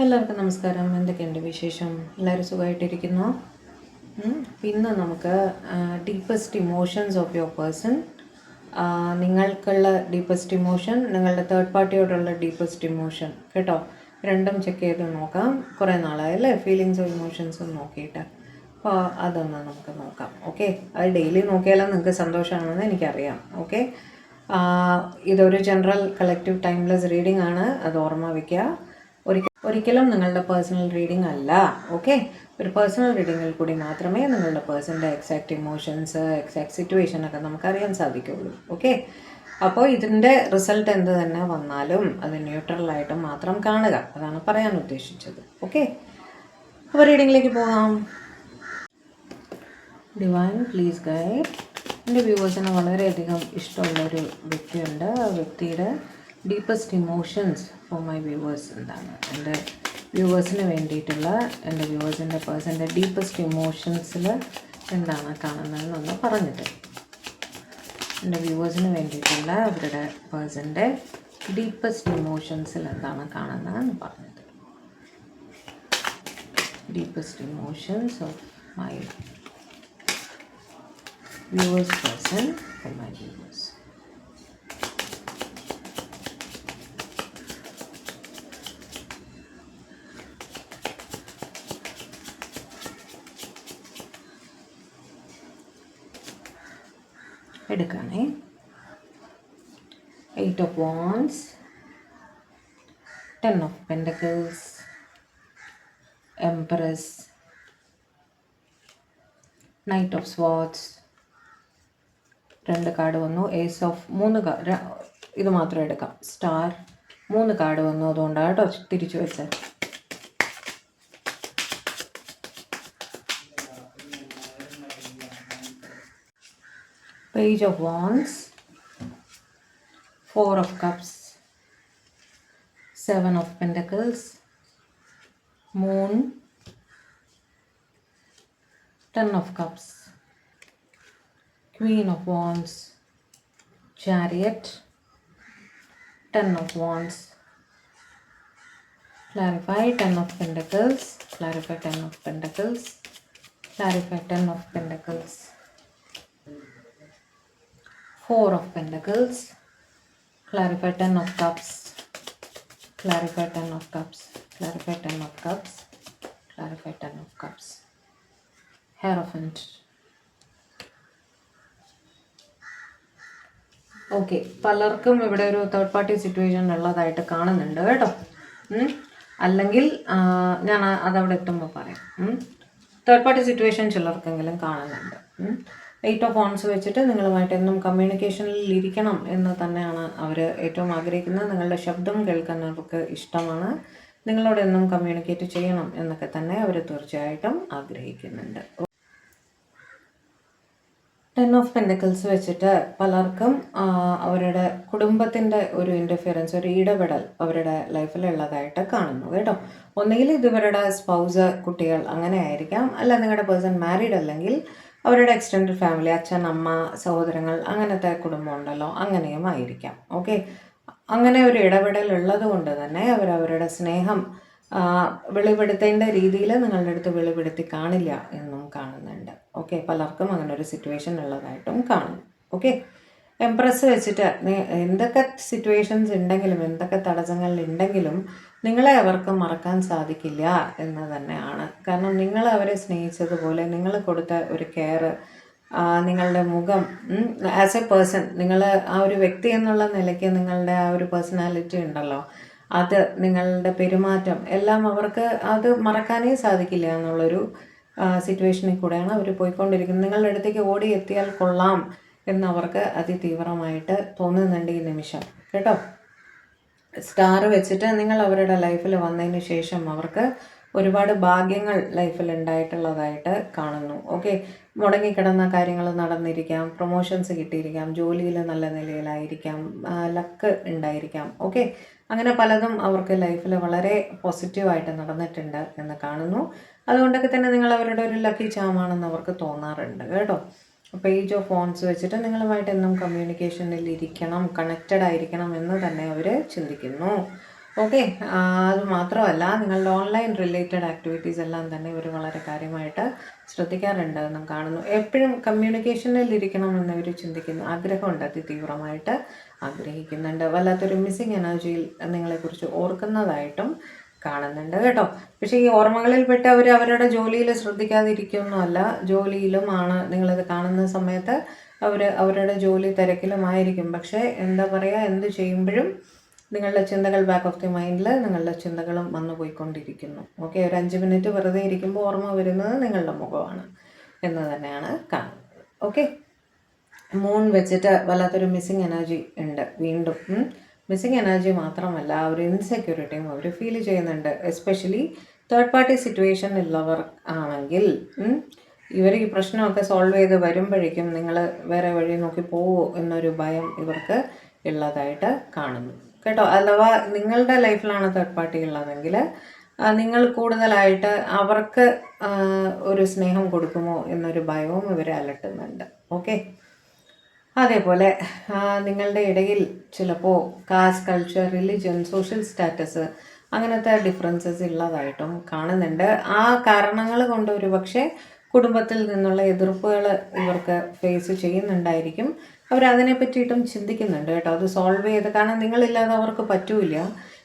എല്ലാവർക്കും നമസ്കാരം. എന്തൊക്കെയുണ്ട് വിശേഷം? എല്ലാവരും സുഖമായിട്ടിരിക്കുന്നു. ഇന്ന് നമുക്ക് deepest emotions of your person, നിങ്ങൾക്കുള്ള ഡീപ്പസ്റ്റ് ഇമോഷൻ, നിങ്ങളുടെ തേർഡ് പാർട്ടിയോടുള്ള ഡീപ്പസ്റ്റ് ഇമോഷൻ കേട്ടോ, രണ്ടും ചെക്ക് ചെയ്ത് നോക്കാം. കുറേ നാളായല്ലേ ഫീലിങ്സും ഇമോഷൻസും നോക്കിയിട്ട്. അപ്പോൾ അതൊന്ന് നമുക്ക് നോക്കാം. ഓക്കെ, അത് ഡെയിലി നോക്കിയാലും നിങ്ങൾക്ക് സന്തോഷമാണെന്ന് എനിക്കറിയാം. ഓക്കെ, ഇതൊരു ജനറൽ കളക്റ്റീവ് ടൈംലെസ് റീഡിംഗ് ആണ്, അത് ഓർമ്മ വയ്ക്കുക. ഒരിക്കലും നിങ്ങളുടെ പേഴ്സണൽ റീഡിംഗ് അല്ല. ഓക്കെ, ഒരു പേഴ്സണൽ റീഡിങ്ങിൽ കൂടി മാത്രമേ നിങ്ങളുടെ പേഴ്സൻ്റെ എക്സാക്റ്റ് ഇമോഷൻസ്, എക്സാക്റ്റ് സിറ്റുവേഷനൊക്കെ നമുക്കറിയാൻ സാധിക്കുള്ളൂ. ഓക്കെ, അപ്പോൾ ഇതിൻ്റെ റിസൾട്ട് എന്ത് തന്നെ വന്നാലും അത് ന്യൂട്രലായിട്ട് മാത്രം കാണുക, അതാണ് പറയാൻ ഉദ്ദേശിച്ചത്. ഓക്കെ, അപ്പോൾ റീഡിങ്ങിലേക്ക് പോകാം. Divine please guide. എൻ്റെ വ്യൂവേഴ്സിന് വളരെയധികം ഇഷ്ടമുള്ളൊരു വ്യക്തിയുണ്ട്. ആ വ്യക്തിയുടെ deepest emotions four my viewers എന്താണ്, എൻ്റെ വ്യൂവേഴ്സിന് വേണ്ടിയിട്ടുള്ള എൻ്റെ വ്യൂവേഴ്സിൻ്റെ പേഴ്സൻ്റെ ഡീപ്പസ്റ്റ് ഇമോഷൻസിൽ എന്താണ് കാണുന്നതെന്നൊന്ന് പറഞ്ഞിട്ട്, എൻ്റെ വ്യൂവേഴ്സിന് വേണ്ടിയിട്ടുള്ള അവരുടെ പേഴ്സൻ്റെ ഡീപ്പസ്റ്റ് ഇമോഷൻസിൽ എന്താണ് കാണുന്നതെന്ന് പറഞ്ഞത്. Deepest emotions of my viewers person for my viewers. എടുക്കുകയാണേ. 8 of Wands, 10 of Pentacles, Empress, Knight of Swords, 2 card വന്നു. Ace of 3 ഇത് മാത്രം എടുക്കാം. സ്റ്റാർ 3 കാർഡ് വന്നു, അതുകൊണ്ടാണ് കേട്ടോ തിരിച്ചു വെച്ചത്. Page of Wands, 4 of Cups, 7 of Pentacles, Moon, 10 of Cups, Queen of Wands, Chariot, 10 of Wands. Clarify 10 of Pentacles, clarify 10 of Pentacles, clarify 10 of Pentacles. 4 of Pentacles, clarify 10 of Cups, clarify 10 of Cups, clarify 10 of Cups, clarify 10 of Cups. Hierophant. Okay, പലർക്കും ഇവിടെ ഒരു third party situation ഉള്ളതായിട്ട് കാണുന്നുണ്ട് കേട്ടോ. അല്ലെങ്കിൽ ഞാൻ അതവിടെ എത്തുമ്പോൾ പറയാം. തേർഡ് പാർട്ടി സിറ്റുവേഷൻ ചിലർക്കെങ്കിലും കാണുന്നുണ്ട്. 8 of Wands വെച്ചിട്ട് നിങ്ങളുമായിട്ട് എന്നും കമ്മ്യൂണിക്കേഷനിൽ ഇരിക്കണം എന്ന് തന്നെയാണ് അവർ ഏറ്റവും ആഗ്രഹിക്കുന്നത്. നിങ്ങളുടെ ശബ്ദം കേൾക്കുന്നവർക്ക് ഇഷ്ടമാണ്. നിങ്ങളോട് എന്നും കമ്മ്യൂണിക്കേറ്റ് ചെയ്യണം എന്നൊക്കെ തന്നെ അവർ തീർച്ചയായിട്ടും ആഗ്രഹിക്കുന്നുണ്ട്. 10 of Pentacles വെച്ചിട്ട് പലർക്കും അവരുടെ കുടുംബത്തിൻ്റെ ഒരു ഇൻ്റർഫിയറൻസ്, ഒരു ഇടപെടൽ അവരുടെ ലൈഫിലുള്ളതായിട്ട് കാണുന്നു കേട്ടോ. ഒന്നുകിൽ ഇതുവരുടെ സ്പൗസ്, കുട്ടികൾ അങ്ങനെ ആയിരിക്കാം. അല്ല നിങ്ങളുടെ പേഴ്സൺ മാരീഡ് അല്ലെങ്കിൽ അവരുടെ എക്സ്റ്റെൻഡഡ് ഫാമിലി, അച്ഛൻ, അമ്മ, സഹോദരങ്ങൾ, അങ്ങനത്തെ കുടുംബം ഉണ്ടല്ലോ, അങ്ങനെയും ആയിരിക്കാം. ഓക്കെ, അങ്ങനെ ഒരു ഇടപെടൽ ഉള്ളത് കൊണ്ട് തന്നെ അവരവരുടെ സ്നേഹം വെളിപ്പെടുത്തേണ്ട രീതിയിൽ നിങ്ങളുടെ അടുത്ത് വെളിപ്പെടുത്തി കാണില്ല എന്നും കാണുന്നുണ്ട്. ഓക്കെ, പലർക്കും അങ്ങനെ ഒരു സിറ്റുവേഷൻ ഉള്ളതായിട്ടും കാണുന്നു. ഓക്കെ, എംപ്രസ് വെച്ചിട്ട് എന്തൊക്കെ സിറ്റുവേഷൻസ് ഉണ്ടെങ്കിലും, എന്തൊക്കെ തടസ്സങ്ങൾ ഉണ്ടെങ്കിലും നിങ്ങളെ അവർക്ക് മറക്കാൻ സാധിക്കില്ല എന്ന് തന്നെയാണ്. കാരണം നിങ്ങൾ അവരെ സ്നേഹിച്ചതുപോലെ നിങ്ങൾ കൊടുത്ത ഒരു കെയർ, നിങ്ങളുടെ മുഖം, ആസ് എ പേഴ്സൺ, നിങ്ങൾ ആ ഒരു വ്യക്തി എന്നുള്ള നിലയ്ക്ക് നിങ്ങളുടെ ആ ഒരു പേഴ്സണാലിറ്റി ഉണ്ടല്ലോ, അത് നിങ്ങളുടെ പെരുമാറ്റം എല്ലാം അവർക്ക് അത് മറക്കാനേ സാധിക്കില്ല എന്നുള്ളൊരു സിറ്റുവേഷനിൽ കൂടെയാണ് അവർ പോയിക്കൊണ്ടിരിക്കുന്നത്. നിങ്ങളുടെ അടുത്തേക്ക് ഓടി എത്തിയാൽ കൊള്ളാം എന്നവർക്ക് അതിതീവ്രമായിട്ട് തോന്നുന്നുണ്ട് ഈ നിമിഷം കേട്ടോ. സ്റ്റാർ വെച്ചിട്ട് നിങ്ങൾ അവരുടെ ലൈഫിൽ വന്നതിന് ശേഷം അവർക്ക് ഒരുപാട് ഭാഗ്യങ്ങൾ ലൈഫിൽ ഉണ്ടായിട്ടുള്ളതായിട്ട് കാണുന്നു. ഓക്കെ, മുടങ്ങിക്കിടന്ന കാര്യങ്ങൾ നടന്നിരിക്കാം, പ്രൊമോഷൻസ് കിട്ടിയിരിക്കാം, ജോലിയിൽ നല്ല നിലയിലായിരിക്കാം, ലക്ക് ഉണ്ടായിരിക്കാം. ഓക്കെ, അങ്ങനെ പലതും അവർക്ക് ലൈഫിൽ വളരെ പോസിറ്റീവായിട്ട് നടന്നിട്ടുണ്ട് എന്ന് കാണുന്നു. അതുകൊണ്ടൊക്കെ തന്നെ നിങ്ങൾ അവരുടെ ഒരു ലക്കി ചാമാണെന്ന് അവർക്ക് തോന്നാറുണ്ട് കേട്ടോ. പേജ് ഓഫ് ഫോൺസ് വെച്ചിട്ട് നിങ്ങളുമായിട്ട് എന്നും കമ്മ്യൂണിക്കേഷനിൽ ഇരിക്കണം, കണക്റ്റഡ് ആയിരിക്കണം എന്ന് തന്നെ അവർ ചിന്തിക്കുന്നു. ഓക്കെ. അത് മാത്രമല്ല നിങ്ങളുടെ ഓൺലൈൻ റിലേറ്റഡ് ആക്ടിവിറ്റീസ് എല്ലാം തന്നെ ഇവർ വളരെ കാര്യമായിട്ട് ശ്രദ്ധിക്കാറുണ്ട് എന്നും കാണുന്നു. എപ്പോഴും കമ്മ്യൂണിക്കേഷനിൽ ഇരിക്കണമെന്ന് ഇവർ ചിന്തിക്കുന്നു, ആഗ്രഹമുണ്ട്, അതിതീവ്രമായിട്ട് ആഗ്രഹിക്കുന്നുണ്ട്. വല്ലാത്തൊരു മിസ്സിങ് എനർജിയിൽ നിങ്ങളെക്കുറിച്ച് ഓർക്കുന്നതായിട്ടും കാണുന്നുണ്ട് കേട്ടോ. പക്ഷേ ഈ ഓർമ്മകളിൽപ്പെട്ട് അവർ അവരുടെ ജോലിയിൽ ശ്രദ്ധിക്കാതിരിക്കുകയൊന്നുമല്ല, ജോലിയിലുമാണ്. നിങ്ങളിത് കാണുന്ന സമയത്ത് അവരുടെ ജോലി തിരക്കിലുമായിരിക്കും. പക്ഷേ എന്താ പറയുക, എന്ത് ചെയ്യുമ്പോഴും നിങ്ങളുടെ ചിന്തകൾ ബാക്ക് ഓഫ് ദി മൈൻഡിൽ നിങ്ങളുടെ ചിന്തകളും വന്നു പോയിക്കൊണ്ടിരിക്കുന്നു. ഓക്കെ, ഒരു 5 മിനിറ്റ് വെറുതെ ഇരിക്കുമ്പോൾ ഓർമ്മ വരുന്നത് നിങ്ങളുടെ മുഖമാണ് എന്ന് തന്നെയാണ് കാണുന്നത്. ഓക്കെ, മൂൺ വെച്ചിട്ട് വല്ലാത്തൊരു മിസ്സിങ് എനർജി ഉണ്ട്. വീണ്ടും മിസ്സിങ് എനർജി മാത്രമല്ല, ഒരു ഇൻസെക്യൂരിറ്റിയും അവർ ഫീൽ ചെയ്യുന്നുണ്ട്. എസ്പെഷ്യലി തേർഡ് പാർട്ടി സിറ്റുവേഷൻ ഉള്ളവർ ആണെങ്കിൽ ഇവർ ഈ പ്രശ്നമൊക്കെ സോൾവ് ചെയ്ത് വരുമ്പോഴേക്കും നിങ്ങൾ വേറെ വഴി നോക്കി പോവോ എന്നൊരു ഭയം ഇവർക്ക് ഉള്ളതായിട്ട് കാണുന്നു കേട്ടോ. അഥവാ നിങ്ങളുടെ ലൈഫിലാണ് തേർഡ് പാർട്ടി ഉള്ളതെങ്കിൽ നിങ്ങൾ കൂടുതലായിട്ട് അവർക്ക് ഒരു സ്നേഹം കൊടുക്കുമോ എന്നൊരു ഭയവും ഇവരെ അലട്ടുന്നുണ്ട്. ഓക്കെ, അതേപോലെ നിങ്ങളുടെ ഇടയിൽ ചിലപ്പോൾ caste, culture, religion, social status അങ്ങനത്തെ ഡിഫറൻസസ് ഉള്ളതായിട്ടും കാണുന്നുണ്ട്. ആ കാരണങ്ങൾ കൊണ്ട് ഒരു പക്ഷേ കുടുംബത്തിൽ നിന്നുള്ള എതിർപ്പുകൾ ഇവർക്ക് ഫേസ് ചെയ്യുന്നുണ്ടായിരിക്കും. അവരതിനെ പറ്റിയിട്ടും ചിന്തിക്കുന്നുണ്ട് കേട്ടോ, അത് സോൾവ് ചെയ്ത്. കാരണം നിങ്ങളില്ലാതെ അവർക്ക് പറ്റൂല.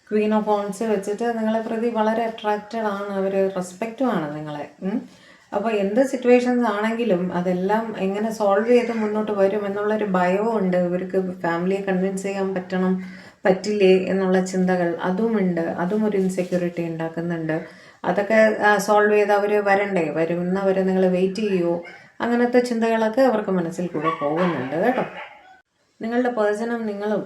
ക്വീൻ ഓഫ് വോൺസ് വെച്ചിട്ട് നിങ്ങളെ പ്രതി വളരെ അട്രാക്റ്റഡ് ആണ്, അവർ റെസ്പെക്റ്റുമാണ് നിങ്ങളെ. അപ്പോൾ എന്ത് സിറ്റുവേഷൻസ് ആണെങ്കിലും അതെല്ലാം എങ്ങനെ സോൾവ് ചെയ്ത് മുന്നോട്ട് വരും എന്നുള്ളൊരു ഭയവും ഉണ്ട് ഇവർക്ക്. ഫാമിലിയെ കൺവിൻസ് ചെയ്യാൻ പറ്റില്ലേ എന്നുള്ള ചിന്തകൾ അതുമുണ്ട്. അതും ഒരു ഇൻസെക്യൂരിറ്റി ഉണ്ടാക്കുന്നുണ്ട്. അതൊക്കെ സോൾവ് ചെയ്ത് അവർ വരണ്ടേ, വരുന്നവരെ നിങ്ങൾ വെയിറ്റ് ചെയ്യുമോ, അങ്ങനത്തെ ചിന്തകളൊക്കെ അവർക്ക് മനസ്സിൽ കൂടെ പോകുന്നുണ്ട് കേട്ടോ. നിങ്ങളുടെ പേഴ്സണും നിങ്ങളും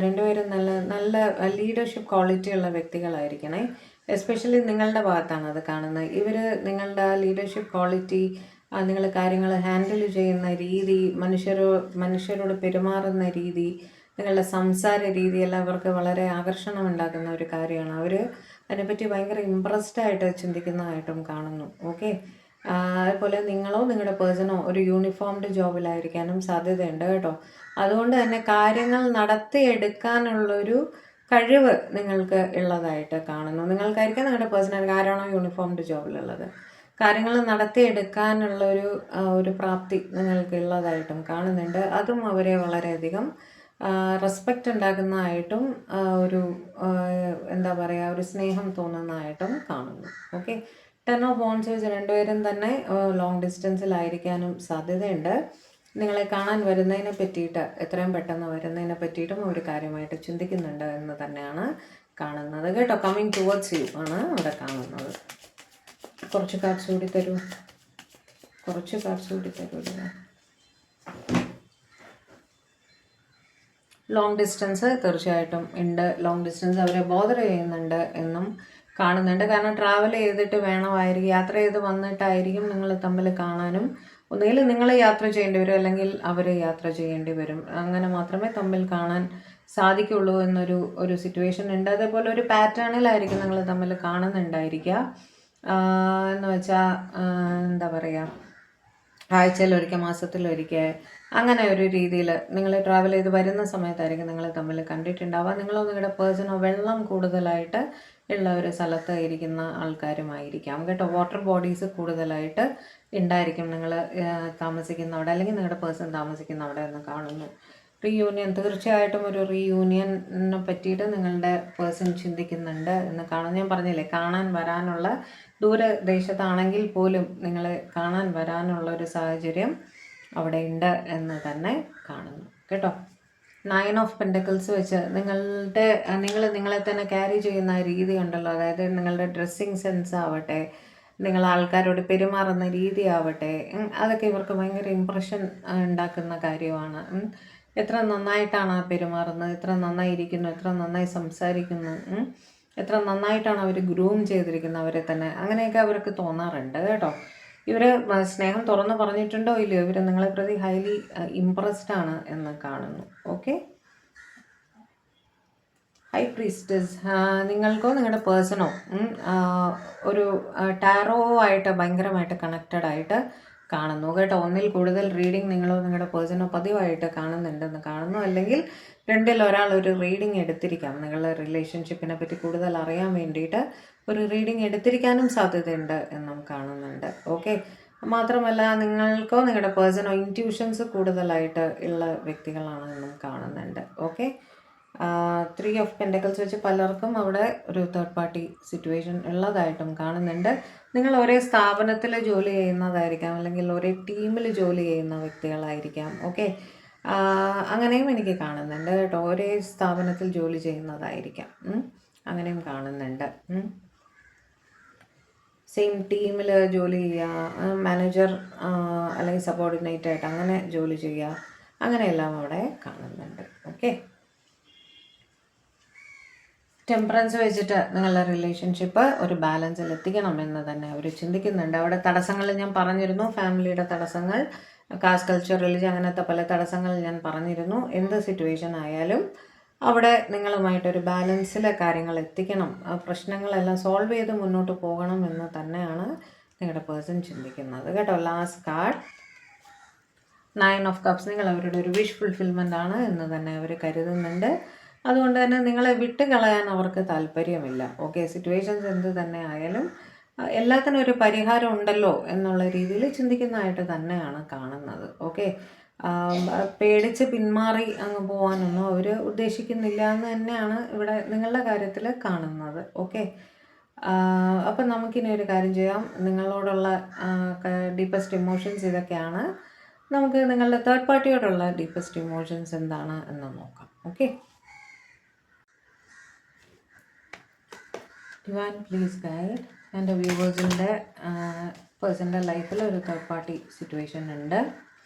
രണ്ടുപേരും നല്ല നല്ല ലീഡർഷിപ്പ് ക്വാളിറ്റി ഉള്ള വ്യക്തികളായിരിക്കണേ. എസ്പെഷ്യലി നിങ്ങളുടെ ഭാഗത്താണ് അത് കാണുന്നത്. ഇവർ നിങ്ങളുടെ ലീഡർഷിപ്പ് ക്വാളിറ്റി, നിങ്ങൾ കാര്യങ്ങൾ ഹാൻഡിൽ ചെയ്യുന്ന രീതി, മനുഷ്യരോട് പെരുമാറുന്ന രീതി, നിങ്ങളുടെ സംസാര രീതിയെല്ലാം അവർക്ക് വളരെ ആകർഷണം ഉണ്ടാക്കുന്ന ഒരു കാര്യമാണ്. അവർ അതിനെപ്പറ്റി ഭയങ്കര ഇമ്പ്രസ്ഡ് ആയിട്ട് ചിന്തിക്കുന്നതായിട്ടും കാണുന്നു. ഓക്കെ, അതുപോലെ നിങ്ങളോ നിങ്ങളുടെ പേഴ്സണോ ഒരു യൂണിഫോംഡ് ജോബിലായിരിക്കാനും സാധ്യതയുണ്ട് കേട്ടോ. അതുകൊണ്ട് തന്നെ കാര്യങ്ങൾ നടത്തിയെടുക്കാനുള്ളൊരു കഴിവ് നിങ്ങൾക്ക് ഉള്ളതായിട്ട് കാണുന്നു. നിങ്ങൾക്കായിരിക്കും നിങ്ങളുടെ പേഴ്സണൽ ആരാണോ യൂണിഫോംഡ് ജോബിലുള്ളത്, കാര്യങ്ങൾ നടത്തിയെടുക്കാനുള്ളൊരു ഒരു പ്രാപ്തി നിങ്ങൾക്ക് ഉള്ളതായിട്ടും കാണുന്നുണ്ട്. അതും അവരെ വളരെയധികം റെസ്പെക്റ്റ് ഉണ്ടാക്കുന്നതായിട്ടും ഒരു എന്താ പറയുക, ഒരു സ്നേഹം തോന്നുന്നതായിട്ടും കാണുന്നു. ഓക്കെ, 10 ഓഫ് വോൺസ് വെച്ച് രണ്ടുപേരും തന്നെ ലോങ് ഡിസ്റ്റൻസിലായിരിക്കാനും സാധ്യതയുണ്ട്. നിങ്ങളെ കാണാൻ വരുന്നതിനെ പറ്റിയിട്ട്, എത്രയും പെട്ടെന്ന് വരുന്നതിനെ പറ്റിയിട്ടും ഒരു കാര്യമായിട്ട് ചിന്തിക്കുന്നുണ്ട് എന്ന് തന്നെയാണ് കാണുന്നത് കേട്ടോ. കമ്മിങ് ടുവേർഡ്സ് യു ആണ് അവിടെ കാണുന്നത്. കുറച്ച് കാർഡ്സ് കൂടി തരൂ. ലോങ് ഡിസ്റ്റൻസ് തീർച്ചയായിട്ടും ഉണ്ട്. ലോങ് ഡിസ്റ്റൻസ് അവരെ ബോദർ ചെയ്യുന്നുണ്ട് എന്നും കാണുന്നുണ്ട്. കാരണം ട്രാവൽ ചെയ്തിട്ട് വേണമായിരിക്കും, യാത്ര ചെയ്ത് വന്നിട്ടായിരിക്കും നിങ്ങൾ തമ്മിൽ കാണാനും. ഒന്നുകിൽ നിങ്ങൾ യാത്ര ചെയ്യേണ്ടി വരും, അല്ലെങ്കിൽ അവർ യാത്ര ചെയ്യേണ്ടി വരും. അങ്ങനെ മാത്രമേ തമ്മിൽ കാണാൻ സാധിക്കുള്ളൂ എന്നൊരു സിറ്റുവേഷൻ ഉണ്ട്. അതേപോലെ ഒരു പാറ്റേണിലായിരിക്കും നിങ്ങൾ തമ്മിൽ കാണുന്നുണ്ടായിരിക്കുക. എന്ന് വെച്ചാൽ എന്താ പറയുക, ആഴ്ചയിലൊരിക്കൽ, മാസത്തിലൊരിക്കൽ, അങ്ങനെ ഒരു രീതിയിൽ നിങ്ങൾ ട്രാവൽ ചെയ്ത് വരുന്ന സമയത്തായിരിക്കും നിങ്ങൾ തമ്മിൽ കണ്ടിട്ടുണ്ടാവുക. നിങ്ങളോ നിങ്ങളുടെ പേഴ്സണോ വെള്ളം കൂടുതലായിട്ട് ഉള്ള ഒരു സ്ഥലത്ത് ഇരിക്കുന്ന ആൾക്കാരുമായിരിക്കാം കേട്ടോ. വാട്ടർ ബോഡീസ് കൂടുതലായിട്ട് ഉണ്ടായിരിക്കും നിങ്ങൾ താമസിക്കുന്ന അവിടെ, അല്ലെങ്കിൽ നിങ്ങളുടെ പേഴ്സൺ താമസിക്കുന്ന അവിടെ എന്ന് കാണുന്നു. റീയൂണിയൻ, തീർച്ചയായിട്ടും ഒരു റീയൂണിയനെ പറ്റിയിട്ട് നിങ്ങളുടെ പേഴ്സൺ ചിന്തിക്കുന്നുണ്ട് എന്ന് കാണുന്നു. ഞാൻ പറഞ്ഞില്ലേ, കാണാൻ വരാനുള്ള, ദൂരദേശത്താണെങ്കിൽ പോലും നിങ്ങളെ കാണാൻ വരാനുള്ള ഒരു സാഹചര്യം അവിടെ ഉണ്ട് എന്ന് തന്നെ കാണുന്നു കേട്ടോ. 9 ഓഫ് പെൻറ്റക്കിൾസ് വെച്ച് നിങ്ങൾ നിങ്ങളെ തന്നെ ക്യാരി ചെയ്യുന്ന രീതി ഉണ്ടല്ലോ, അതായത് നിങ്ങളുടെ ഡ്രസ്സിങ് സെൻസ് ആവട്ടെ, നിങ്ങൾ ആൾക്കാരോട് പെരുമാറുന്ന രീതി ആവട്ടെ, അതൊക്കെ ഇവർക്ക് ഭയങ്കര ഇമ്പ്രഷൻ ഉണ്ടാക്കുന്ന കാര്യമാണ്. എത്ര നന്നായിട്ടാണ് പെരുമാറുന്നത്, എത്ര നന്നായിരിക്കുന്നു, എത്ര നന്നായി സംസാരിക്കുന്നു, എത്ര നന്നായിട്ടാണ് അവർ ഗ്രൂം ചെയ്തിരിക്കുന്നത് അവരെ തന്നെ, അങ്ങനെയൊക്കെ അവർക്ക് തോന്നാറുണ്ട് കേട്ടോ. ഇവർ സ്നേഹം തുറന്ന് പറഞ്ഞിട്ടുണ്ടോ ഇല്ലയോ, ഇവർ നിങ്ങളെ പ്രതി ഹൈലി ഇംപ്രസ്ഡ് ആണ് എന്ന് കാണുന്നു. ഓക്കെ, ഹൈ പ്രീസ്റ്റസ്, നിങ്ങൾക്കോ നിങ്ങളുടെ പേഴ്സണോ ഒരു ടാറോ ആയിട്ട് ഭയങ്കരമായിട്ട് കണക്റ്റഡ് ആയിട്ട് കാണുന്നു കേട്ടോ. ഒന്നിൽ കൂടുതൽ റീഡിംഗ് നിങ്ങളോ നിങ്ങളുടെ പേഴ്സണോ പതിവായിട്ട് കാണുന്നുണ്ടെന്ന് കാണുന്നു. അല്ലെങ്കിൽ രണ്ടിൽ ഒരാൾ ഒരു റീഡിംഗ് എടുത്തിരിക്കാം. നിങ്ങളുടെ റിലേഷൻഷിപ്പിനെ പറ്റി കൂടുതൽ അറിയാൻ വേണ്ടിയിട്ട് ഒരു റീഡിംഗ് എടുത്തിരിക്കാനും സാധ്യതയുണ്ട് എന്നും കാണുന്നുണ്ട്. ഓക്കെ. മാത്രമല്ല നിങ്ങൾക്കോ നിങ്ങളുടെ പേഴ്സണോ ഇൻറ്റ്യൂഷൻസ് കൂടുതലായിട്ട് ഉള്ള വ്യക്തികളാണ് എന്നും കാണുന്നുണ്ട്. ഓക്കെ. 3 ഓഫ് പെൻറ്റക്കിൾസ് വെച്ച് പലർക്കും അവിടെ ഒരു തേർഡ് പാർട്ടി സിറ്റുവേഷൻ ഉള്ളതായിട്ടും കാണുന്നുണ്ട്. നിങ്ങൾ ഒരേ സ്ഥാപനത്തിൽ ജോലി ചെയ്യുന്നതായിരിക്കാം, അല്ലെങ്കിൽ ഒരേ ടീമിൽ ജോലി ചെയ്യുന്ന വ്യക്തികളായിരിക്കാം. ഓക്കെ. അങ്ങനെയും എനിക്ക് കാണുന്നുണ്ട് കേട്ടോ. ഒരേ സ്ഥാപനത്തിൽ ജോലി ചെയ്യുന്നതായിരിക്കാം. അങ്ങനെയും കാണുന്നുണ്ട്. സെയിം ടീമിൽ ജോലി ചെയ്യുക, മാനേജർ അല്ലെങ്കിൽ സബോർഡിനേറ്റ് ആയിട്ട് അങ്ങനെ ജോലി ചെയ്യുക, അങ്ങനെയെല്ലാം അവിടെ കാണുന്നുണ്ട്. ഓക്കെ. ടെമ്പറൻസ് വെച്ചിട്ട് നിങ്ങളുടെ റിലേഷൻഷിപ്പ് ഒരു ബാലൻസിൽ എത്തിക്കണം എന്ന് തന്നെ അവർ ചിന്തിക്കുന്നുണ്ട്. അവിടെ തടസ്സങ്ങൾ ഞാൻ പറഞ്ഞിരുന്നു, ഫാമിലിയുടെ തടസ്സങ്ങൾ, കാസ്റ്റ് കൾച്ചർ, റിലിജൻ, അങ്ങനത്തെ പല തടസ്സങ്ങൾ ഞാൻ പറഞ്ഞിരുന്നു. എന്ത് സിറ്റുവേഷൻ ആയാലും അവിടെ നിങ്ങളുമായിട്ടൊരു ബാലൻസിൽ കാര്യങ്ങൾ എത്തിക്കണം, പ്രശ്നങ്ങളെല്ലാം സോൾവ് ചെയ്ത് മുന്നോട്ട് പോകണം എന്ന് തന്നെയാണ് നിങ്ങളുടെ പേഴ്സൺ ചിന്തിക്കുന്നത് കേട്ടോ. Last card 9 of cups. നിങ്ങൾ അവരുടെ ഒരു വിഷ് ഫുൾഫിൽമെൻ്റ് ആണ് എന്ന് തന്നെ അവർ കരുതുന്നുണ്ട്. അതുകൊണ്ട് തന്നെ നിങ്ങളെ വിട്ട് കളയാൻ അവർക്ക് താല്പര്യമില്ല. ഓക്കെ. സിറ്റുവേഷൻസ് എന്ത് തന്നെ ആയാലും എല്ലാത്തിനും ഒരു പരിഹാരം ഉണ്ടല്ലോ എന്നുള്ള രീതിയിൽ ചിന്തിക്കുന്നതായിട്ട് തന്നെയാണ് കാണുന്നത്. ഓക്കെ. പേടിച്ച് പിന്മാറി അങ്ങ് പോകാനൊന്നും അവർ ഉദ്ദേശിക്കുന്നില്ല എന്ന് തന്നെയാണ് ഇവിടെ നിങ്ങളുടെ കാര്യത്തിൽ കാണുന്നത്. ഓക്കെ. അപ്പം നമുക്കിനി ഒരു കാര്യം ചെയ്യാം. നിങ്ങളോടുള്ള ഡീപ്പസ്റ്റ് ഇമോഷൻസ് ഇതൊക്കെയാണ്. നമുക്ക് നിങ്ങളുടെ തേർഡ് പാർട്ടിയോടുള്ള ഡീപ്പസ്റ്റ് ഇമോഷൻസ് എന്താണ് എന്ന് നോക്കാം. ഓക്കെ. Divine please guide. എൻ്റെ വ്യൂവേഴ്സിൻ്റെ പേഴ്സൻ്റെ ലൈഫിൽ ഒരു തേർഡ് പാർട്ടി സിറ്റുവേഷൻ ഉണ്ട്.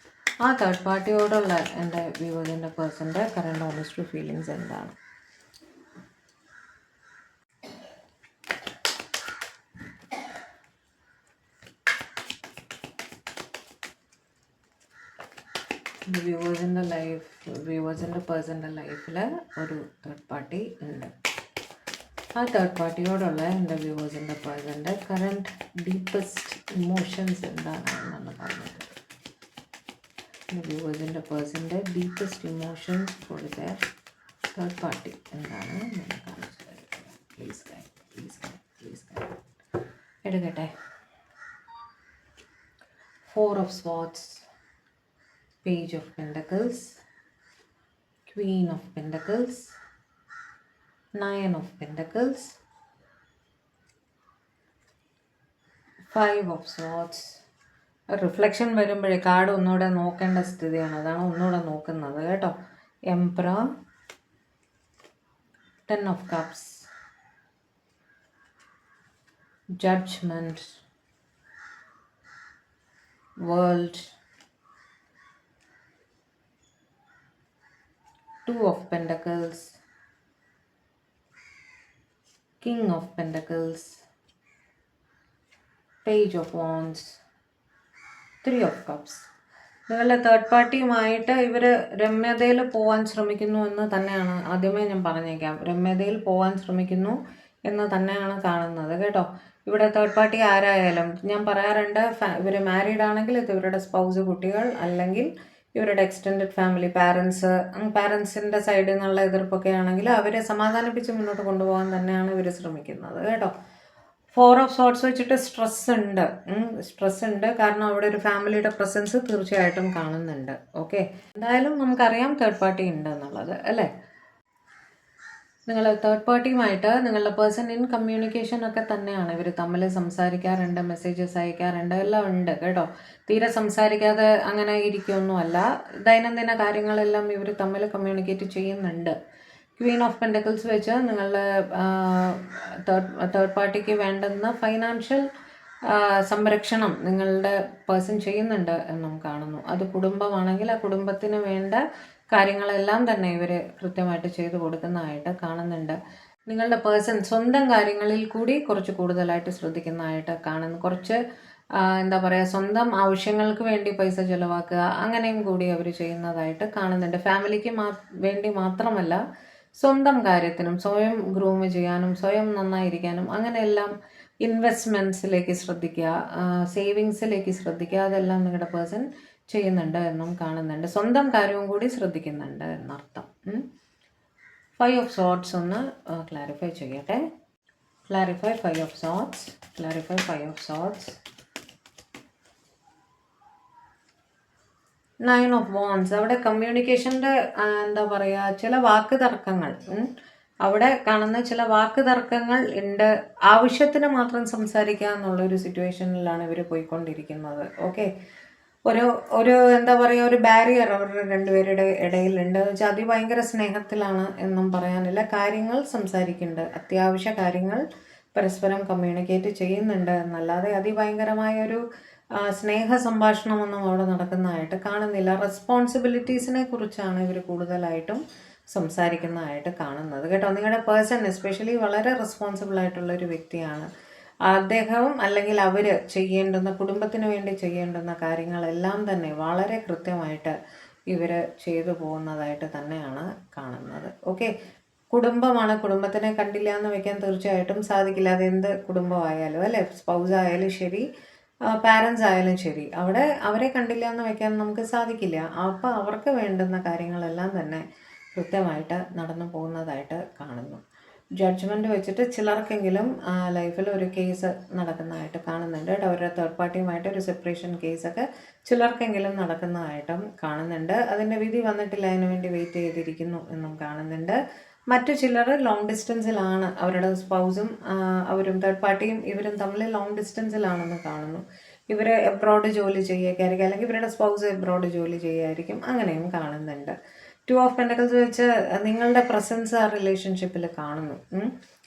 ആ തേർഡ് പാർട്ടിയോടുള്ള എൻ്റെ വ്യൂവേഴ്സിൻ്റെ പേഴ്സൻ്റെ കറണ്ട് ഓണസ്റ്റ് ഫീലിങ്സ് എന്താണ്? വ്യൂവേഴ്സിൻ്റെ പേഴ്സൻ്റെ ലൈഫിൽ ഒരു തേർഡ് പാർട്ടി ഉണ്ട്. ആ തേർഡ് പാർട്ടിയോടുള്ള എൻ്റെ വ്യൂവേഴ്സിൻ്റെ പേഴ്സൻ്റെ കറണ്ട് ഡീപ്പസ്റ്റ് ഇമോഷൻസ് എന്താണെന്നാണ് പറഞ്ഞത്. വ്യൂവേഴ്സിൻ്റെ പേഴ്സൻ്റെ deepest emotions for their third party എന്താണ് ഞാൻ കാണിച്ചു തരുന്നത്. Please guide, please guide, please guide. എടുക്കട്ടെ. 4 of swords, Page of Pentacles, Queen of Pentacles, 9 of Pentacles, 5 of Swords. Reflection വരുമ്പോഴേ കാർഡ് ഒന്നുകൂടെ നോക്കേണ്ട സ്ഥിതിയാണ്, അതാണ് ഒന്നുകൂടെ നോക്കുന്നത് കേട്ടോ. Emperor, 10 of Cups, Judgment, World, 2 of Pentacles, King of Pentacles, Page of Wands, 3 of Cups. നിങ്ങളുടെ തേർഡ് പാർട്ടിയുമായിട്ട് ഇവർ രമ്യതയിൽ പോകാൻ ശ്രമിക്കുന്നു എന്ന് തന്നെയാണ് ആദ്യമേ ഞാൻ പറഞ്ഞേക്കാം. രമ്യതയിൽ പോകാൻ ശ്രമിക്കുന്നു എന്ന് തന്നെയാണ് കാണുന്നത് കേട്ടോ. ഇവിടെ തേർഡ് പാർട്ടി ആരായാലും ഞാൻ പറയാറുണ്ട്, ഇവർ മാരീഡ് ആണെങ്കിൽ ഇത് ഇവരുടെ സ്പൗസ്, കുട്ടികൾ, അല്ലെങ്കിൽ ഇവരുടെ എക്സ്റ്റെൻഡഡ് ഫാമിലി, പാരൻസിൻ്റെ സൈഡിൽ നിന്നുള്ള എതിർപ്പൊക്കെ ആണെങ്കിൽ അവരെ സമാധാനിപ്പിച്ച് മുന്നോട്ട് കൊണ്ടുപോകാൻ തന്നെയാണ് ഇവർ ശ്രമിക്കുന്നത് കേട്ടോ. 4 ഓഫ് സോർട്സ് വെച്ചിട്ട് സ്ട്രെസ് ഉണ്ട്. കാരണം അവിടെ ഒരു ഫാമിലിയുടെ പ്രസൻസ് തീർച്ചയായിട്ടും കാണുന്നുണ്ട്. ഓക്കെ. എന്തായാലും നമുക്കറിയാം തേർഡ് പാർട്ടി ഉണ്ട് എന്നുള്ളത് അല്ലേ. നിങ്ങൾ തേർഡ് പാർട്ടിയുമായിട്ട് നിങ്ങളുടെ പേഴ്സൺ ഇൻ കമ്മ്യൂണിക്കേഷൻ ഒക്കെ തന്നെയാണ്. ഇവർ തമ്മിൽ സംസാരിക്കാറുണ്ട്, മെസ്സേജസ് അയക്കാറുണ്ട്, എല്ലാം ഉണ്ട് കേട്ടോ. തീരെ സംസാരിക്കാതെ അങ്ങനെ ഇരിക്കുകയൊന്നുമല്ല. ദൈനംദിന കാര്യങ്ങളെല്ലാം ഇവർ തമ്മിൽ കമ്മ്യൂണിക്കേറ്റ് ചെയ്യുന്നുണ്ട്. ക്വീൻ ഓഫ് പെൻറ്റക്കിൾസ് വെച്ച് നിങ്ങളുടെ തേർഡ് പാർട്ടിക്ക് വേണ്ടുന്ന ഫൈനാൻഷ്യൽ സംരക്ഷണം നിങ്ങളുടെ പേഴ്സൺ ചെയ്യുന്നുണ്ട് എന്നും കാണുന്നു. അത് കുടുംബമാണെങ്കിൽ ആ കുടുംബത്തിന് വേണ്ട കാര്യങ്ങളെല്ലാം തന്നെ ഇവർ കൃത്യമായിട്ട് ചെയ്തു കൊടുക്കുന്നതായിട്ട് കാണുന്നുണ്ട്. നിങ്ങളുടെ പേഴ്സൺ സ്വന്തം കാര്യങ്ങളിൽ കൂടി കുറച്ച് കൂടുതലായിട്ട് ശ്രദ്ധിക്കുന്നതായിട്ട് കാണുന്നു. കുറച്ച് എന്താ പറയുക, സ്വന്തം ആവശ്യങ്ങൾക്ക് വേണ്ടി പൈസ ചിലവാക്കുക, അങ്ങനെയും കൂടി അവർ ചെയ്യുന്നതായിട്ട് കാണുന്നുണ്ട്. ഫാമിലിക്ക് വേണ്ടി മാത്രമല്ല, സ്വന്തം കാര്യത്തിനും, സ്വയം ഗ്രൂം ചെയ്യാനും, സ്വയം നന്നായിരിക്കാനും, അങ്ങനെയെല്ലാം ഇൻവെസ്റ്റ്മെൻറ്റ്സിലേക്ക് ശ്രദ്ധിക്കുക, സേവിങ്സിലേക്ക് ശ്രദ്ധിക്കുക. അതെല്ലാം നിങ്ങളുടെ പേഴ്സൺ ചെയ്യുന്നുണ്ട് എന്നും കാണുന്നുണ്ട്. സ്വന്തം കാര്യവും കൂടി ശ്രദ്ധിക്കുന്നുണ്ട് എന്നർത്ഥം. 5 ഓഫ് സോർട്സ് ഒന്ന് ക്ലാരിഫൈ ചെയ്യട്ടെ. Clarify 5 of sorts. Clarify 5 of sorts. 9 of wands. അവിടെ കമ്മ്യൂണിക്കേഷൻ്റെ എന്താ പറയുക, ചില വാക്ക് തർക്കങ്ങൾ, അവിടെ കാണുന്ന ചില വാക്ക് തർക്കങ്ങൾ ഉണ്ട്. ആവശ്യത്തിന് മാത്രം സംസാരിക്കുക എന്നുള്ളൊരു സിറ്റുവേഷനിലാണ് ഇവർ പോയിക്കൊണ്ടിരിക്കുന്നത്. ഓക്കെ, ഒരു ഒരു എന്താ പറയുക, ഒരു ബാരിയർ അവരുടെ രണ്ടുപേരുടെ ഇടയിലുണ്ട്. എന്ന് വെച്ചാൽ അതിഭയങ്കര സ്നേഹത്തിലാണ് എന്നും പറയാനില്ല. കാര്യങ്ങൾ സംസാരിക്കുന്നുണ്ട്, അത്യാവശ്യ കാര്യങ്ങൾ പരസ്പരം കമ്മ്യൂണിക്കേറ്റ് ചെയ്യുന്നുണ്ട് എന്നല്ലാതെ അതിഭയങ്കരമായ ഒരു സ്നേഹ സംഭാഷണമൊന്നും അവിടെ നടക്കുന്നതായിട്ട് കാണുന്നില്ല. റെസ്പോൺസിബിലിറ്റീസിനെ കുറിച്ചാണ് ഇവർ കൂടുതലായിട്ടും സംസാരിക്കുന്നതായിട്ട് കാണുന്നത് കേട്ടോ. നിങ്ങളുടെ പേഴ്സൺ എസ്പെഷ്യലി വളരെ റെസ്പോൺസിബിൾ ആയിട്ടുള്ള ഒരു വ്യക്തിയാണ്. അദ്ദേഹവും അല്ലെങ്കിൽ അവർ ചെയ്യേണ്ടുന്ന, കുടുംബത്തിന് വേണ്ടി ചെയ്യേണ്ടുന്ന കാര്യങ്ങളെല്ലാം തന്നെ വളരെ കൃത്യമായിട്ട് ഇവർ ചെയ്തു പോകുന്നതായിട്ട് തന്നെയാണ് കാണുന്നത്. ഓക്കെ, കുടുംബമാണ്, കുടുംബത്തിനെ കണ്ടില്ല എന്ന് വെക്കാൻ തീർച്ചയായിട്ടും സാധിക്കില്ല. അതെന്ത് കുടുംബമായാലും അല്ലേ, സ്പൗസ് ആയാലും ശരി, പാരൻസ് ആയാലും ശരി, അവിടെ അവരെ കണ്ടില്ല എന്ന് വെക്കാൻ നമുക്ക് സാധിക്കില്ല. അപ്പോൾ അവർക്ക് വേണ്ടുന്ന കാര്യങ്ങളെല്ലാം തന്നെ കൃത്യമായിട്ട് നടന്നു പോകുന്നതായിട്ട് കാണുന്നു. ജഡ്ജ്മെൻറ്റ് വെച്ചിട്ട് ചിലർക്കെങ്കിലും ലൈഫിൽ ഒരു കേസ് നടക്കുന്നതായിട്ട് കാണുന്നുണ്ട്. അവരുടെ തേർഡ് പാർട്ടിയുമായിട്ട് ഒരു സെപ്പറേഷൻ കേസൊക്കെ ചിലർക്കെങ്കിലും നടക്കുന്നതായിട്ടും കാണുന്നുണ്ട്. അതിൻ്റെ വിധി വന്നിട്ടില്ല, അതിനു വേണ്ടി വെയിറ്റ് ചെയ്തിരിക്കുന്നു എന്നും കാണുന്നുണ്ട്. മറ്റു ചിലർ ലോങ് ഡിസ്റ്റൻസിലാണ്, അവരുടെ സ്പൗസും അവരും തേർഡ് പാർട്ടിയും ഇവരും തമ്മിൽ ലോങ് ഡിസ്റ്റൻസിലാണെന്ന് കാണുന്നു. ഇവർ എബ്രോഡ് ജോലി ചെയ്യുകയായിരിക്കും, അല്ലെങ്കിൽ ഇവരുടെ സ്പൗസ് എബ്രോഡ് ജോലി ചെയ്യുമായിരിക്കും, അങ്ങനെയും കാണുന്നുണ്ട്. 2 ഓഫ് പെൻറ്റക്കിൾസ് വെച്ച് നിങ്ങളുടെ പ്രസൻസ് ആ റിലേഷൻഷിപ്പിൽ കാണുന്നു.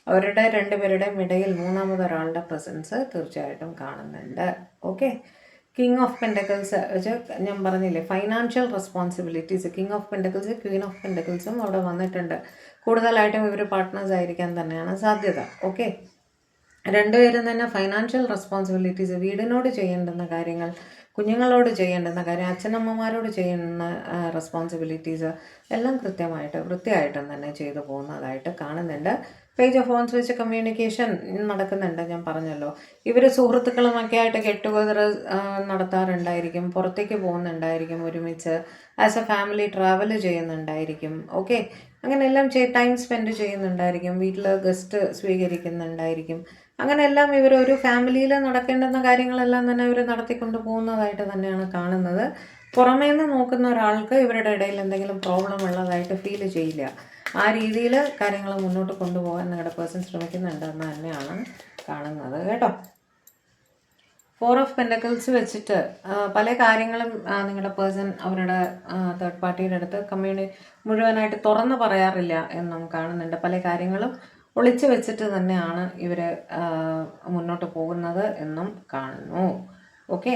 അവരുടെ രണ്ടുപേരുടെയും ഇടയിൽ മൂന്നാമതൊരാളുടെ പ്രസൻസ് തീർച്ചയായിട്ടും കാണുന്നുണ്ട്. ഓക്കെ, കിങ് ഓഫ് പെൻറ്റക്കിൾസ് വെച്ച് ഞാൻ പറഞ്ഞില്ലേ, financial responsibilities. King of pentacles, queen of പെൻറ്റക്കിൾസും അവിടെ വന്നിട്ടുണ്ട്. കൂടുതലായിട്ടും ഇവർ പാർട്ട്നേഴ്സ് ആയിരിക്കാൻ തന്നെയാണ് സാധ്യത. ഓക്കെ, രണ്ടുപേരും തന്നെ ഫൈനാൻഷ്യൽ റെസ്പോൺസിബിലിറ്റീസ്, വീടിനോട് ചെയ്യേണ്ടുന്ന കാര്യങ്ങൾ, കുഞ്ഞുങ്ങളോട് ചെയ്യേണ്ടുന്ന കാര്യം, അച്ഛനമ്മമാരോട് ചെയ്യുന്ന റെസ്പോൺസിബിലിറ്റീസ് എല്ലാം കൃത്യമായിട്ട് വൃത്തിയായിട്ടും തന്നെ ചെയ്തു പോകുന്നതായിട്ട് കാണുന്നുണ്ട്. പേജ് ഓഫ് ഫോൺസ് വെച്ച് കമ്മ്യൂണിക്കേഷൻ നടക്കുന്നുണ്ട്. ഞാൻ പറഞ്ഞല്ലോ, ഇവർ സുഹൃത്തുക്കളുമൊക്കെ ആയിട്ട് ഗെറ്റ് ടുഗദർ നടത്താറുണ്ടായിരിക്കും, പുറത്തേക്ക് പോകുന്നുണ്ടായിരിക്കും, ഒരുമിച്ച് ആസ് എ ഫാമിലി ട്രാവൽ ചെയ്യുന്നുണ്ടായിരിക്കും. ഓക്കെ, അങ്ങനെയെല്ലാം ടൈം സ്പെൻഡ് ചെയ്യുന്നുണ്ടായിരിക്കും, വീട്ടിൽ ഗസ്റ്റ് സ്വീകരിക്കുന്നുണ്ടായിരിക്കും. അങ്ങനെയെല്ലാം ഇവർ ഒരു ഫാമിലിയിൽ നടക്കേണ്ടുന്ന കാര്യങ്ങളെല്ലാം തന്നെ ഇവർ നടത്തിക്കൊണ്ട് പോകുന്നതായിട്ട് തന്നെയാണ് കാണുന്നത്. പുറമേ നിന്ന് നോക്കുന്ന ഒരാൾക്ക് ഇവരുടെ ഇടയിൽ എന്തെങ്കിലും പ്രോബ്ലം ഉള്ളതായിട്ട് ഫീൽ ചെയ്യില്ല. ആ രീതിയിൽ കാര്യങ്ങൾ മുന്നോട്ട് കൊണ്ടുപോകാൻ നിങ്ങളുടെ പേഴ്സൺ ശ്രമിക്കുന്നുണ്ടെന്ന് തന്നെയാണ് കാണുന്നത് കേട്ടോ. 4 ഓഫ് പെൻറ്റക്കിൾസ് വെച്ചിട്ട് പല കാര്യങ്ങളും നിങ്ങളുടെ പേഴ്സൺ അവരുടെ തേർഡ് പാർട്ടിയുടെ അടുത്ത് മുഴുവനായിട്ട് തുറന്ന് പറയാറില്ല എന്നും കാണുന്നുണ്ട്. പല കാര്യങ്ങളും ഒളിച്ചു വെച്ചിട്ട് തന്നെയാണ് ഇവർ മുന്നോട്ട് പോകുന്നത് എന്നും കാണുന്നു. ഓക്കെ,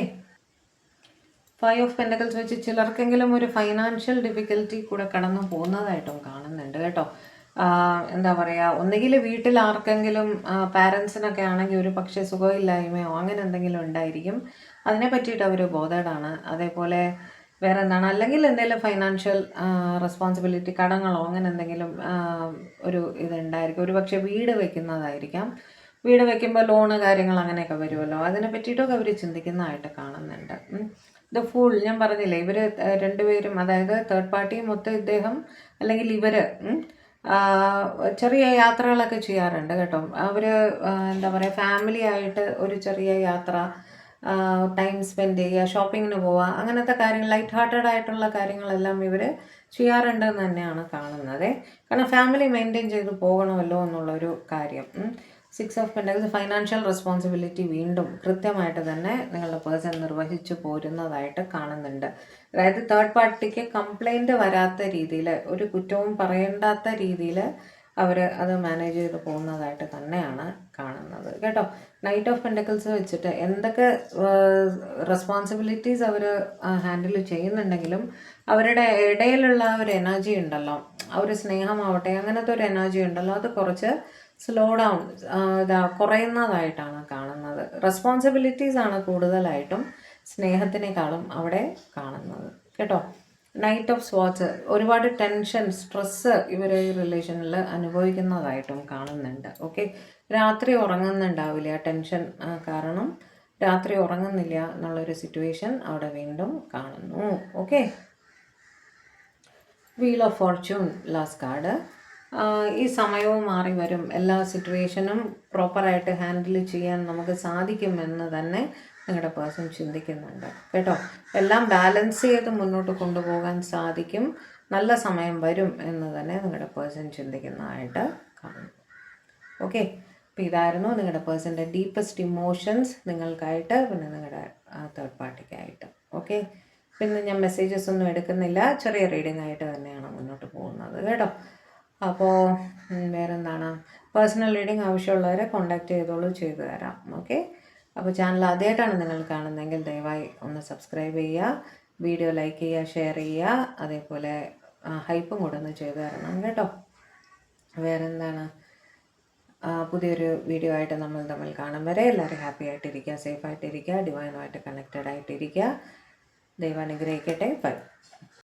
5 ഓഫ് പെൻറ്റക്കിൾസ് വെച്ച് ചിലർക്കെങ്കിലും ഒരു ഫൈനാൻഷ്യൽ ഡിഫിക്കൽറ്റി കൂടെ കടന്നു പോകുന്നതായിട്ടും കാണുന്നുണ്ട് കേട്ടോ. എന്താ പറയുക, ഒന്നുകിൽ വീട്ടിൽ ആർക്കെങ്കിലും പാരൻസിനൊക്കെ ആണെങ്കിൽ ഒരു പക്ഷേ സുഖമില്ലായ്മയോ അങ്ങനെ എന്തെങ്കിലും ഉണ്ടായിരിക്കും, അതിനെ പറ്റിയിട്ട് അവർ ബോധേഡാണ്. അതേപോലെ വേറെ എന്താണ്, അല്ലെങ്കിൽ എന്തെങ്കിലും ഫൈനാൻഷ്യൽ റെസ്പോൺസിബിലിറ്റി, കടങ്ങളോ അങ്ങനെ എന്തെങ്കിലും ഒരു ഇതുണ്ടായിരിക്കും. ഒരു പക്ഷേ വീട് വെക്കുന്നതായിരിക്കാം, വീട് വെക്കുമ്പോൾ ലോണ് കാര്യങ്ങൾ അങ്ങനെയൊക്കെ വരുമല്ലോ, അതിനെ പറ്റിയിട്ടൊക്കെ അവർ ചിന്തിക്കുന്നതായിട്ട് കാണുന്നുണ്ട്. ദ ഫൂൾ, ഞാൻ പറഞ്ഞില്ലേ, ഇവർ രണ്ടുപേരും, അതായത് തേർഡ് പാർട്ടിയും മൊത്തം ഇദ്ദേഹം അല്ലെങ്കിൽ ഇവർ ചെറിയ യാത്രകളൊക്കെ ചെയ്യാറുണ്ട് കേട്ടോ. അവർ എന്താ പറയുക, ഫാമിലി ആയിട്ട് ഒരു ചെറിയ യാത്ര, ടൈം സ്പെൻഡ് ചെയ്യുക, ഷോപ്പിങ്ങിന് പോവുക, അങ്ങനത്തെ കാര്യങ്ങൾ, ലൈറ്റ് ഹാർട്ടഡ് ആയിട്ടുള്ള കാര്യങ്ങളെല്ലാം ഇവർ ചെയ്യാറുണ്ടെന്ന് തന്നെയാണ് കാണുന്നത്. കാരണം ഫാമിലി മെയിൻറ്റെയിൻ ചെയ്ത് പോകണമല്ലോ എന്നുള്ളൊരു കാര്യം. 6 ഓഫ് പെൻറ്റക്കിൾസ്, ഫൈനാൻഷ്യൽ റെസ്പോൺസിബിലിറ്റി വീണ്ടും കൃത്യമായിട്ട് തന്നെ നിങ്ങളുടെ പേഴ്സൺ നിർവഹിച്ചു പോരുന്നതായിട്ട് കാണുന്നുണ്ട്. അതായത് തേർഡ് പാർട്ടിക്ക് കംപ്ലൈൻറ്റ് വരാത്ത രീതിയിൽ, ഒരു കുറ്റവും പറയേണ്ടാത്ത രീതിയിൽ അവർ അത് മാനേജ് ചെയ്ത് പോകുന്നതായിട്ട് തന്നെയാണ് കാണുന്നത് കേട്ടോ. നൈറ്റ് ഓഫ് പെൻറ്റക്കിൾസ് വെച്ചിട്ട് എന്തൊക്കെ റെസ്പോൺസിബിലിറ്റീസ് അവർ ഹാൻഡിൽ ചെയ്യുന്നുണ്ടെങ്കിലും അവരുടെ ഇടയിലുള്ള ഒരു എനർജി ഉണ്ടല്ലോ, ആ ഒരു സ്നേഹമാവട്ടെ, അങ്ങനത്തെ ഒരു എനർജി ഉണ്ടല്ലോ, അത് കുറച്ച് സ്ലോ ഡൗൺ കുറയുന്നതായിട്ടാണ് കാണുന്നത്. റെസ്പോൺസിബിലിറ്റീസ് ആണ് കൂടുതലായിട്ടും സ്നേഹത്തിനേക്കാളും അവിടെ കാണുന്നത് കേട്ടോ. നൈറ്റ് ഓഫ് സ്വാർട്സ് ഒരുപാട് ടെൻഷൻ സ്ട്രെസ്സ് ഇവർ ഈ റിലേഷനിൽ അനുഭവിക്കുന്നതായിട്ടും കാണുന്നുണ്ട്. ഓക്കെ, രാത്രി ഉറങ്ങുന്നുണ്ടാവില്ല ടെൻഷൻ കാരണം രാത്രി ഉറങ്ങുന്നില്ല എന്നുള്ളൊരു സിറ്റുവേഷൻ അവിടെ വീണ്ടും കാണുന്നു. Okay, wheel of Fortune last card. ഈ സമയവും മാറി വരും, എല്ലാ സിറ്റുവേഷനും പ്രോപ്പറായിട്ട് ഹാൻഡിൽ ചെയ്യാൻ നമുക്ക് സാധിക്കുമെന്ന് തന്നെ നിങ്ങളുടെ പേഴ്സൺ ചിന്തിക്കുന്നുണ്ട് കേട്ടോ. എല്ലാം ബാലൻസ് ചെയ്ത് മുന്നോട്ട് കൊണ്ടുപോകാൻ സാധിക്കും, നല്ല സമയം വരും എന്ന് തന്നെ നിങ്ങളുടെ പേഴ്സൺ ചിന്തിക്കുന്നതായിട്ട് കാണുന്നു. ഓക്കെ, അപ്പോൾ ഇതായിരുന്നു നിങ്ങളുടെ പേഴ്സൻ്റെ ഡീപ്പസ്റ്റ് ഇമോഷൻസ് നിങ്ങൾക്കായിട്ട്, പിന്നെ നിങ്ങളുടെ തേർഡ് പാർട്ടിക്കായിട്ട്. ഓക്കെ, പിന്നെ ഞാൻ മെസ്സേജസ് ഒന്നും എടുക്കുന്നില്ല, ചെറിയ റീഡിംഗ് ആയിട്ട് തന്നെയാണ് മുന്നോട്ട് പോകുന്നത് കേട്ടോ. അപ്പോൾ വേറെന്താണ്, പേഴ്സണൽ റീഡിംഗ് ആവശ്യമുള്ളവരെ കോൺടാക്റ്റ് ചെയ്തോളൂ, ചെയ്തു തരാം. ഓക്കെ, അപ്പോൾ ചാനൽ ആദ്യമായിട്ടാണ് നിങ്ങൾ കാണുന്നതെങ്കിൽ ദയവായി ഒന്ന് സബ്സ്ക്രൈബ് ചെയ്യുക, വീഡിയോ ലൈക്ക് ചെയ്യുക, ഷെയർ ചെയ്യുക, അതേപോലെ ഹൈപ്പും കൂടെ ഒന്ന് ചെയ്തു തരണം കേട്ടോ. വേറെന്താണ്, പുതിയൊരു വീഡിയോ ആയിട്ട് നമ്മൾ തമ്മിൽ കാണും വരെ എല്ലാവരും ഹാപ്പി ആയിട്ടിരിക്കുക, സേഫ് ആയിട്ടിരിക്കുക, ഡിവൈനുമായിട്ട് കണക്റ്റഡ് ആയിട്ടിരിക്കുക. ദൈവം അനുഗ്രഹിക്കട്ടെ. ബൈ.